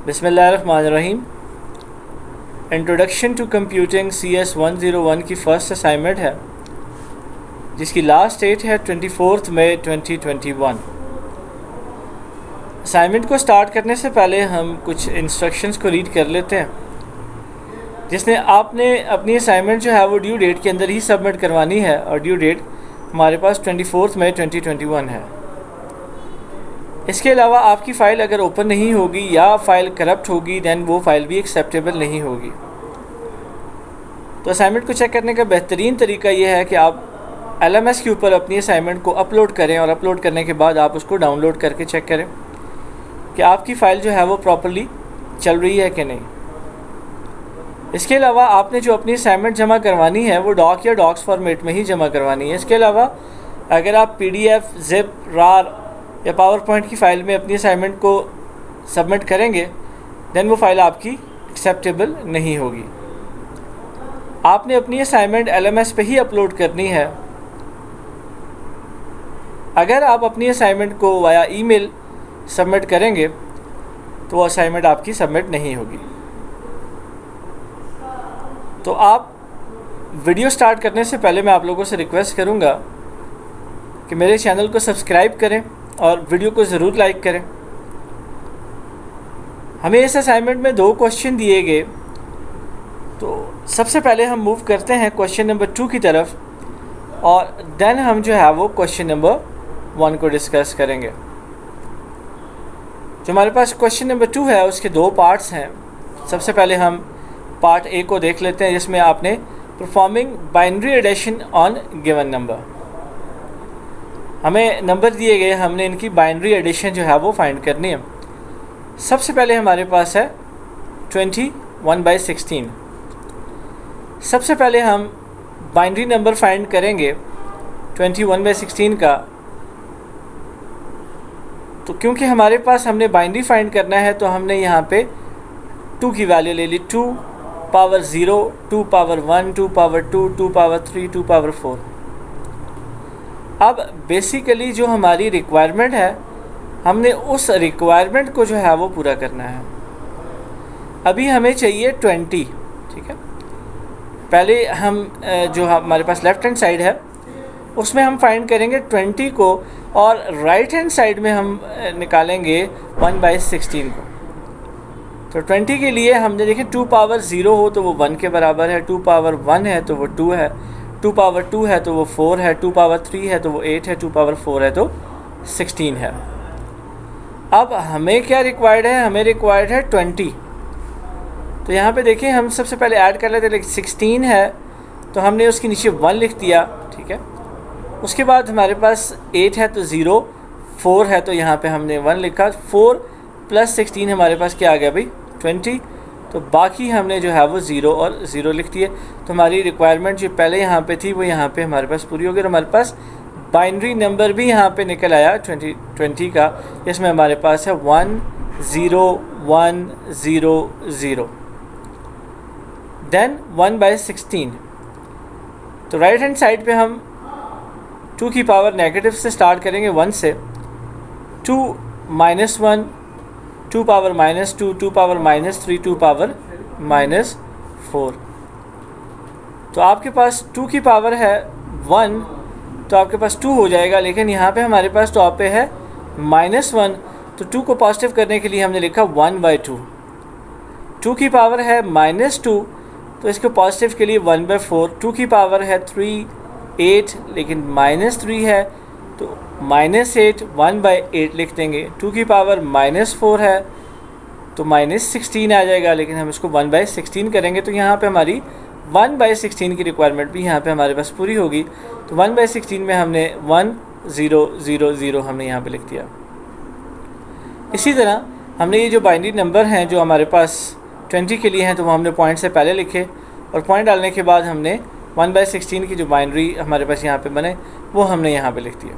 बिस्मिल्लाहिर्रहमानिर्रहीम। Introduction to computing CS 101 की first assignment है, जिसकी लास्ट डेट है 24 मई 2021। असाइनमेंट को स्टार्ट करने से पहले हम कुछ इंस्ट्रक्शंस को रीड कर लेते हैं, जिसमें आपने अपनी असाइनमेंट जो है वो ड्यू डेट के अंदर ही सबमिट करवानी है, और ड्यू डेट हमारे पास 24 मई 2021 है। इसके अलावा आपकी फ़ाइल अगर ओपन नहीं होगी या फ़ाइल करप्ट होगी, दैन वो फ़ाइल भी एक्सेप्टेबल नहीं होगी। तो असाइनमेंट को चेक करने का बेहतरीन तरीका ये है कि आप LMS के ऊपर अपनी असाइनमेंट को अपलोड करें, और अपलोड करने के बाद आप उसको डाउनलोड करके चेक करें कि आपकी फ़ाइल जो है वो प्रॉपर्ली चल रही है कि नहीं। इसके अलावा आपने जो अपनी असाइनमेंट जमा करवानी है वो डॉक या डॉक्स फॉर्मेट में ही जमा करवानी है। इसके अलावा अगर आप PDF, ज़िप, रार या पावर पॉइंट की फ़ाइल में अपनी असाइनमेंट को सबमिट करेंगे, दैन वो फ़ाइल आपकी एक्सेप्टेबल नहीं होगी। आपने अपनी असाइनमेंट LMS पे ही अपलोड करनी है। अगर आप अपनी असाइनमेंट को वाया ईमेल सबमिट करेंगे तो वो असाइनमेंट आपकी सबमिट नहीं होगी। तो आप वीडियो स्टार्ट करने से पहले मैं आप लोगों से रिक्वेस्ट करूंगा कि मेरे चैनल को सब्सक्राइब करें और वीडियो को ज़रूर लाइक करें। हमें इस असाइनमेंट में 2 क्वेश्चन दिए गए, तो सबसे पहले हम मूव करते हैं क्वेश्चन नंबर 2 की तरफ, और देन हम जो है वो क्वेश्चन नंबर 1 को डिस्कस करेंगे। जो हमारे पास क्वेश्चन नंबर 2 है उसके 2 पार्ट्स हैं। सबसे पहले हम पार्ट A को देख लेते हैं, जिसमें आपने performing binary addition on given number, हमें नंबर दिए गए, हमने इनकी बाइनरी एडिशन जो है वो फाइंड करनी है। सबसे पहले हमारे पास है 21/16। सबसे पहले हम बाइनरी नंबर फाइंड करेंगे 21/16 का। तो क्योंकि हमारे पास हमने बाइनरी फाइंड करना है, तो हमने यहाँ पे 2 की वैल्यू ले ली। 2 power 0, 2 power 1, 2 power 2, 2 power 3, 2 power 4। अब बेसिकली जो हमारी रिक्वायरमेंट है, हमने उस रिक्वायरमेंट को जो है वो पूरा करना है। अभी हमें चाहिए 20, ठीक है। पहले हम जो हमारे पास लेफ़्ट हैंड साइड है उसमें हम फाइंड करेंगे 20 को, और राइट हैंड साइड में हम निकालेंगे 1/16 को। तो 20 के लिए हमने देखिए 2 पावर 0 हो तो वो 1 के बराबर है, 2 पावर 1 है तो वो 2 है, 2 पावर 2 है तो वो 4 है, 2 पावर 3 है तो वो 8 है, 2 पावर 4 है तो 16 है। अब हमें क्या रिक्वायर्ड है? हमें रिक्वायर्ड है 20। तो यहाँ पे देखिए हम सबसे पहले ऐड कर लेते हैं। 16 है तो हमने उसके नीचे 1 लिख दिया, ठीक है। उसके बाद हमारे पास 8 है तो 0, 4 है तो यहाँ पे हमने 1 लिखा। 4 + 16 हमारे पास क्या आ गया भाई? 20। तो बाकी हमने जो है वो 0 और 0 लिख दिए। तो हमारी रिक्वायरमेंट जो पहले यहाँ पे थी वो यहाँ पे हमारे पास पूरी हो गई। और हमारे पास बाइनरी नंबर भी यहाँ पे निकल आया 20 का। इसमें हमारे पास है 1 0 1 0 0, देन 1/16। तो राइट हैंड साइड पे हम 2 की पावर नेगेटिव से स्टार्ट करेंगे, 1 से। 2 - 1, 2 पावर -2, 2 पावर -3, 2 पावर -4। तो आपके पास 2 की पावर है 1, तो आपके पास 2 हो जाएगा। लेकिन यहाँ पे हमारे पास टॉप पे है -1, तो 2 को पॉजिटिव करने के लिए हमने लिखा 1/2। 2 की पावर है -2, तो इसको पॉजिटिव के लिए 1/4। 2 की पावर है 3 8, लेकिन -3 है तो -8, 1/8 लिख देंगे। 2 की पावर -4 है तो -16 आ जाएगा, लेकिन हम इसको 1/16 करेंगे। तो यहाँ पे हमारी 1/16 की रिक्वायरमेंट भी यहाँ पे हमारे पास पूरी होगी। तो 1/16 में हमने 1 0 0 0 हमने यहाँ पे लिख दिया। इसी तरह हमने ये जो बाइनरी नंबर हैं जो हमारे पास 20 के लिए हैं, तो वो हमने पॉइंट से पहले लिखे, और पॉइंट डालने के बाद हमने 1/16 की जो बाइनरी हमारे पास यहाँ पे बने वो हमने यहाँ पे लिख दिया।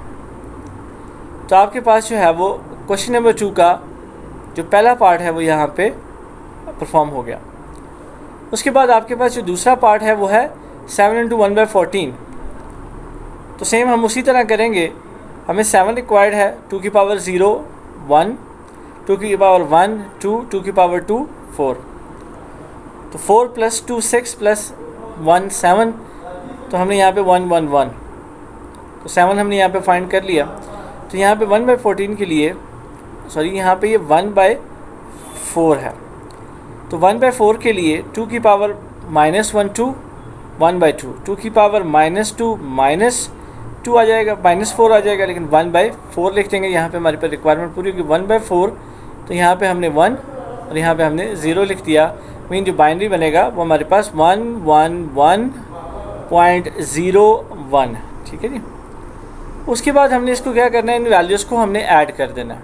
तो आपके पास जो है वो क्वेश्चन नंबर 2 का जो पहला पार्ट है वो यहाँ पे परफॉर्म हो गया। उसके बाद आपके पास जो दूसरा पार्ट है वो है 7 × 1/14। तो सेम हम उसी तरह करेंगे। हमें 7 रिक्वायर्ड है, 2 की पावर 0 1, 2 की पावर 1 2, 2 की पावर 2 4, तो 4 + 2 6 + 1 7, तो हमने यहाँ पे 1 1 1, तो 7 हमने यहाँ पे फाइंड कर लिया। तो यहाँ पे 1/14 के लिए यहाँ पे ये 1/4 है, तो 1/4 के लिए 2 की पावर -1 2, 1/2, 2 की पावर -2 -2 आ जाएगा, -4 आ जाएगा, लेकिन 1/4 लिख देंगे। यहाँ पे हमारे पास रिक्वायरमेंट पूरी होगी 1/4, तो यहाँ पे हमने 1 और यहाँ पे हमने 0 लिख दिया। मीन जो बाइनरी बनेगा वो हमारे पास 111.01, ठीक है जी। उसके बाद हमने इसको क्या करना है, इन वैल्यूज़ को हमने ऐड कर देना है।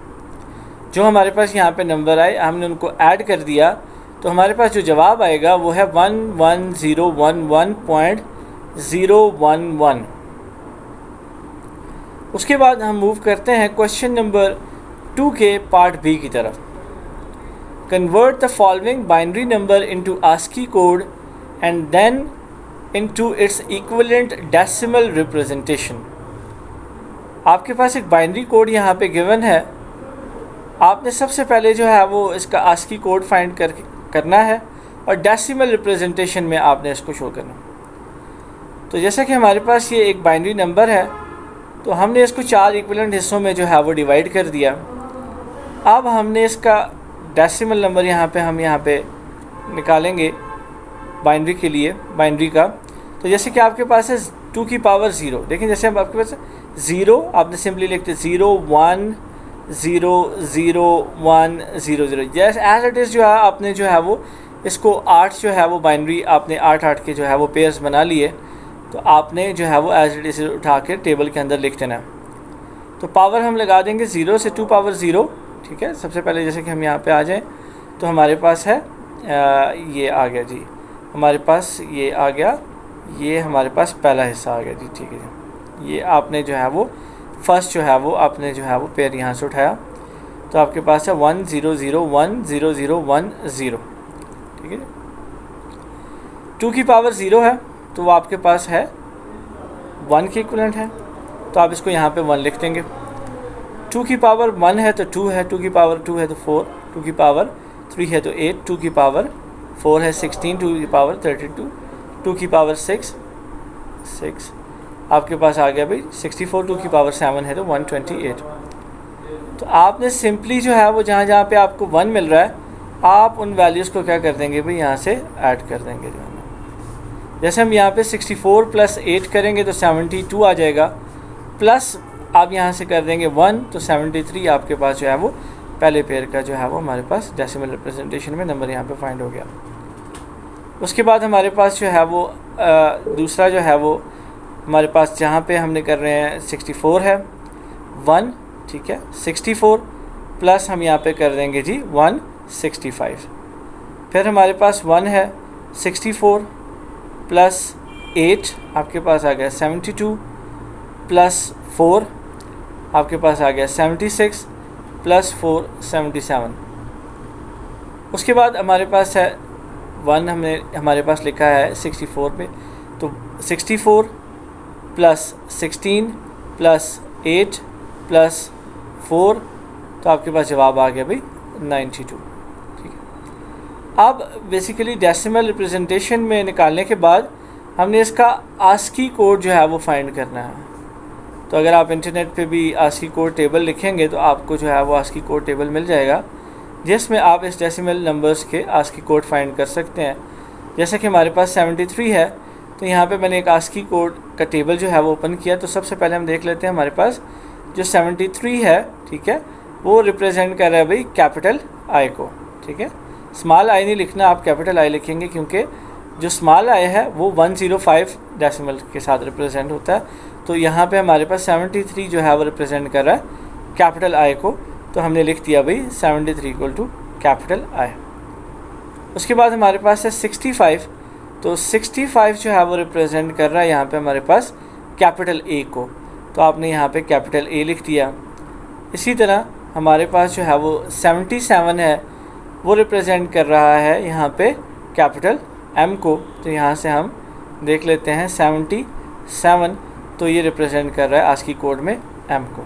जो हमारे पास यहाँ पे नंबर आए हमने उनको ऐड कर दिया, तो हमारे पास जो जवाब आएगा वो है 11011.011। उसके बाद हम मूव करते हैं क्वेश्चन नंबर 2 के पार्ट बी की तरफ। Convert the following binary number into ASCII code and then into its equivalent decimal representation. आपके पास एक बाइनरी कोड यहाँ पे गिवन है, आपने सबसे पहले जो है वो इसका ASCII कोड फाइंड करना है और डेसिमल रिप्रेजेंटेशन में आपने इसको शो करना। तो जैसा कि हमारे पास ये एक बाइनरी नंबर है, तो हमने इसको 4 इक्विवेलेंट हिस्सों में जो है वो डिवाइड कर दिया। अब हमने इसका डेसिमल नंबर हम यहाँ पे निकालेंगे बाइनरी के लिए, बाइनरी का। तो जैसे कि आपके पास है 2 की पावर 0, देखें जैसे हम आपके पास 0 आपने सिंपली लिखते 0 1 0 0 1 0 0, जैसे एज इट इज़ जो है आपने जो है वो इसको 8 जो है वो बाइनरी आपने 8 के जो है वो पेयर्स बना लिए। तो आपने जो है वो एज इट इज़ उठा के टेबल के अंदर लिख देना। तो पावर हम लगा देंगे 0 से 2 पावर 0, ठीक है। सबसे पहले जैसे कि हम यहाँ पे आ जाएं तो हमारे पास है ये आ गया जी, हमारे पास ये आ गया, ये हमारे पास पहला हिस्सा आ गया जी, ठीक है जी। ये आपने जो है वो फर्स्ट जो है वो आपने जो है वो पेयर यहाँ से उठाया, तो आपके पास है 1 0 0 1 0 0 1 0, ठीक है। 2 की पावर 0 है तो वो आपके पास है 1 के इक्विवेलेंट है, तो आप इसको यहाँ पे 1 लिख देंगे। 2 की पावर 1 है तो 2 है, 2 की पावर 2 है तो 4, 2 की पावर 3 है तो 8, 2 की पावर 4 है 16, 2 की पावर 32, 2 की पावर 6 आपके पास आ गया भाई 64, 2 की पावर 7 है तो 128। तो आपने सिंपली जो है वो जहाँ जहाँ पे आपको 1 मिल रहा है आप उन वैल्यूज़ को क्या कर देंगे भाई, यहाँ से ऐड कर देंगे। जो है जैसे हम यहाँ पे 64 + 8 करेंगे तो 72 आ जाएगा, प्लस आप यहाँ से कर देंगे 1 तो 73 आपके पास जो है वो पहले पेयर का जो है वो हमारे पास डेसिमल रिप्रेजेंटेशन में नंबर यहाँ पे फाइंड हो गया। उसके बाद हमारे पास जो है वो दूसरा जो है वो हमारे पास जहाँ पे हमने कर रहे हैं 64 है 1, ठीक है। 64 प्लस हम यहाँ पे कर देंगे जी 165, फिर हमारे पास 1 है 64 + 8 आपके पास आ गया 72 + 4 आपके पास आ गया 76 + 4 77। उसके बाद हमारे पास है 1 हमारे पास लिखा है 64 पे, तो 64 + 16 + 8 + 4, तो आपके पास जवाब आ गया भाई 92, ठीक है। अब बेसिकली डेसिमल रिप्रेजेंटेशन में निकालने के बाद हमने इसका ASCII कोड जो है वो फाइंड करना है। तो अगर आप इंटरनेट पे भी ASCII कोड टेबल लिखेंगे तो आपको जो है वो ASCII कोड टेबल मिल जाएगा, जिसमें आप इस डेसिमल नंबर्स के ASCII कोड फाइंड कर सकते हैं। जैसे कि हमारे पास 73 है, तो यहाँ पे मैंने एक ASCII कोड का टेबल जो है वो ओपन किया। तो सबसे पहले हम देख लेते हैं हमारे पास जो 73 है, ठीक है, वो रिप्रेजेंट कर रहा है भाई कैपिटल I को, ठीक है। स्मॉल I नहीं लिखना, आप कैपिटल I लिखेंगे, क्योंकि जो स्मॉल I है वो 105 डेसिमल के साथ रिप्रेजेंट होता है। तो यहाँ पे हमारे पास 73 जो है वो रिप्रेजेंट कर रहा है कैपिटल I को, तो हमने लिख दिया भाई 73 = कैपिटल I। उसके बाद हमारे पास है 65, तो 65 जो है वो रिप्रेजेंट कर रहा है यहाँ पे हमारे पास कैपिटल A को, तो आपने यहाँ पे कैपिटल A लिख दिया। इसी तरह हमारे पास जो है वो 77 है, वो रिप्रेजेंट कर रहा है यहाँ पे कैपिटल M को, तो यहाँ से हम देख लेते हैं 77, तो ये रिप्रेजेंट कर रहा है ASCII कोड में M को।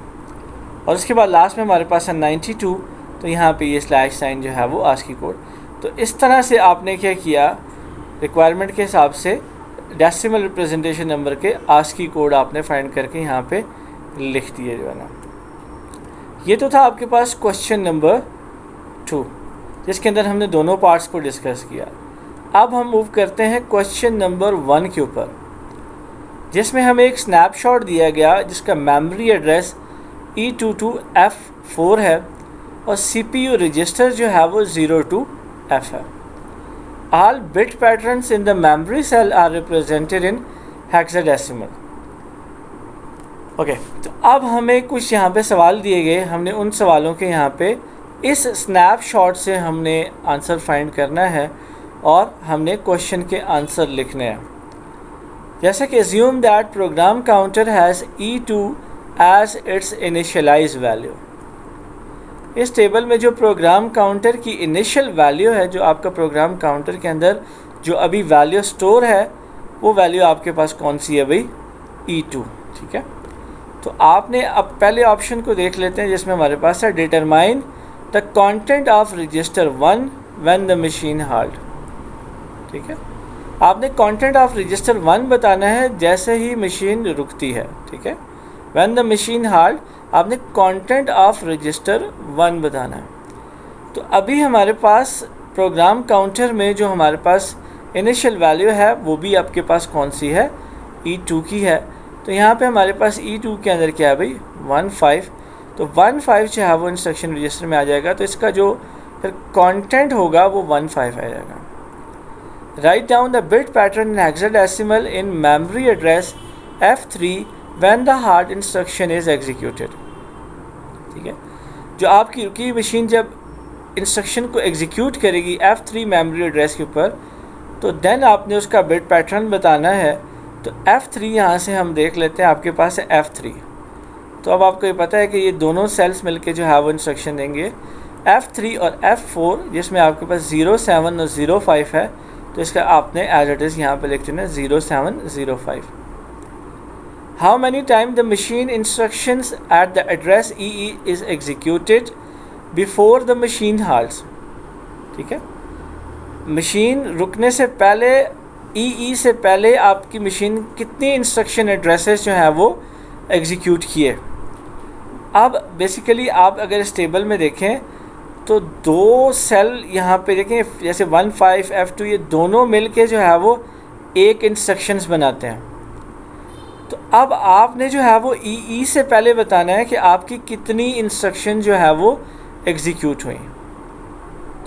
और उसके बाद लास्ट में हमारे पास है 92, तो यहाँ पे ये स्लैश साइन जो है वो आस्की कोड। तो इस तरह से आपने क्या किया, रिक्वायरमेंट के हिसाब से डेसिमल रिप्रेजेंटेशन नंबर के आस्की कोड आपने फाइंड करके यहाँ पे लिख दिए जो है ना। ये तो था आपके पास क्वेश्चन नंबर 2, जिसके अंदर हमने दोनों पार्ट्स को डिस्कस किया। अब हम मूव करते हैं क्वेश्चन नंबर 1 के ऊपर, जिसमें हमें एक स्नैपशॉट दिया गया जिसका मेमोरी एड्रेस E22F4 है और CPU रजिस्टर जो है वो 02F है। All bit patterns in the memory cell are represented in hexadecimal। Okay, तो अब हमें कुछ यहाँ पे सवाल दिए गए, हमने उन सवालों के यहाँ पे इस स्नैपशॉट से हमने आंसर फाइंड करना है और हमने क्वेश्चन के आंसर लिखने हैं। जैसे कि assume that program counter has E2 as its initialize value। इस टेबल में जो प्रोग्राम काउंटर की इनिशियल वैल्यू है, जो आपका प्रोग्राम काउंटर के अंदर जो अभी वैल्यू स्टोर है, वो वैल्यू आपके पास कौन सी है भाई, E2। ठीक है, तो आपने अब पहले ऑप्शन को देख लेते हैं, जिसमें हमारे पास है determine the content of register 1 when the machine halt. ठीक है, आपने कंटेंट ऑफ रजिस्टर 1 बताना है जैसे ही मशीन रुकती है। ठीक है, व्हेन द मशीन हाल्ट आपने कंटेंट ऑफ रजिस्टर 1 बताना है। तो अभी हमारे पास प्रोग्राम काउंटर में जो हमारे पास इनिशियल वैल्यू है वो भी आपके पास कौन सी है, E2 की है। तो यहाँ पे हमारे पास E2 के अंदर क्या है भाई, 15। तो 15 जो है वो इंस्ट्रक्शन रजिस्टर में आ जाएगा, तो इसका जो फिर कंटेंट होगा वो 15 आ जाएगा। Write down the bit pattern in hexadecimal in memory address F3 when the heart instruction is executed. ठीक है, जो आपकी रुकी मशीन जब इंस्ट्रक्शन को एग्जीक्यूट करेगी F3 मेमोरी एड्रेस के ऊपर, तो देन आपने उसका बिट पैटर्न बताना है। तो F3 यहाँ से हम देख लेते हैं, आपके पास है F3। तो अब आपको ये पता है कि ये दोनों सेल्स मिलके जो है वो इंस्ट्रक्शन देंगे F3 और F4, जिसमें आपके पास 07 और 05 है। तो इसका आपने एज इट इज़ यहाँ पे लिख देना 0705। How many time the machine instructions at the address EE is executed before the machine halts. ठीक है, मशीन रुकने से पहले, EE से पहले आपकी मशीन कितनी इंस्ट्रक्शन एड्रेसेस जो है वो एग्जीक्यूट किए। अब बेसिकली आप अगर इस टेबल में देखें तो दो सेल यहाँ पे देखें, जैसे 15 F2, ये दोनों मिल के जो है वो एक इंस्ट्रक्शंस बनाते हैं। तो अब आपने जो है वो EE से पहले बताना है कि आपकी कितनी इंस्ट्रक्शन जो है वो एग्जीक्यूट हुई।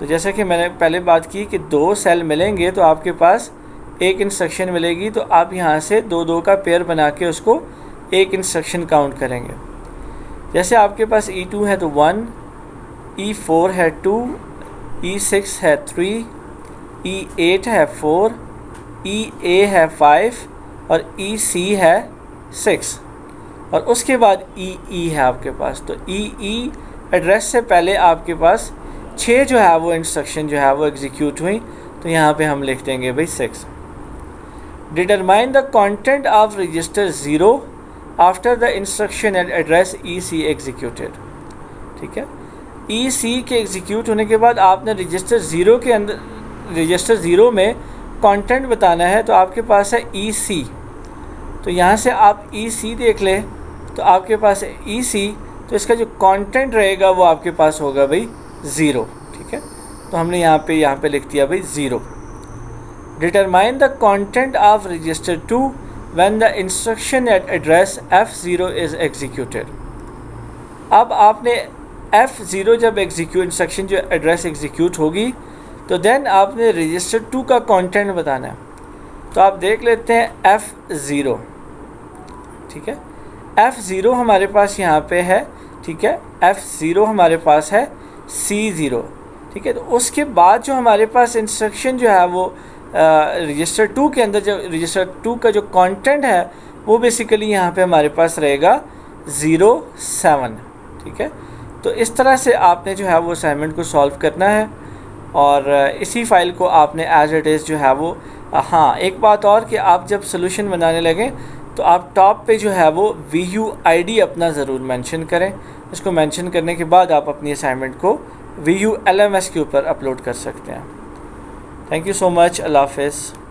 तो जैसा कि मैंने पहले बात की कि दो सेल मिलेंगे तो आपके पास एक इंस्ट्रक्शन मिलेगी, तो आप यहाँ से दो दो का पेयर बना के उसको एक इंस्ट्रक्शन काउंट करेंगे। जैसे आपके पास E2 है तो 1, E4 है 2, E6 है 3, E8 है 4, EA है 5 और EC है 6 और उसके बाद EE है आपके पास। तो EE एड्रेस से पहले आपके पास 6 जो है वो इंस्ट्रक्शन जो है वो एग्जीक्यूट हुई। तो यहाँ पे हम लिख देंगे भाई 6। Determine the content of register 0 after the instruction and address EC executed. ठीक है, EC के एग्जीक्यूट होने के बाद आपने रजिस्टर 0 के अंदर, रजिस्टर 0 में कंटेंट बताना है। तो आपके पास है EC, तो यहाँ से आप EC देख लें तो आपके पास है EC, तो इसका जो कंटेंट रहेगा वो आपके पास होगा भाई 0। ठीक है, तो हमने यहाँ पे लिख दिया भाई 0। Determine the content of register 2 when the instruction eight address F0 is executed. अब आपने F0 जब इंस्ट्रक्शन जो एड्रेस एग्जीक्यूट होगी तो देन आपने रजिस्टर 2 का कंटेंट बताना है। तो आप देख लेते हैं F0। ठीक है, F0 हमारे पास यहाँ पे है। ठीक है, F0 हमारे पास है C0। ठीक है, तो उसके बाद जो हमारे पास इंस्ट्रक्शन जो है वो रजिस्टर 2 के अंदर, जो रजिस्टर 2 का जो कंटेंट है वो बेसिकली यहाँ पे हमारे पास रहेगा 07। ठीक है, तो इस तरह से आपने जो है वो असाइनमेंट को सॉल्व करना है और इसी फाइल को आपने एज इट इज़ जो है वो, हाँ एक बात और कि आप जब सोल्यूशन बनाने लगें तो आप टॉप पे जो है वो VUID अपना ज़रूर मेंशन करें। इसको मेंशन करने के बाद आप अपनी असाइनमेंट को VULMS के ऊपर अपलोड कर सकते हैं। Thank you so much. अल्लाह हाफ़िज़।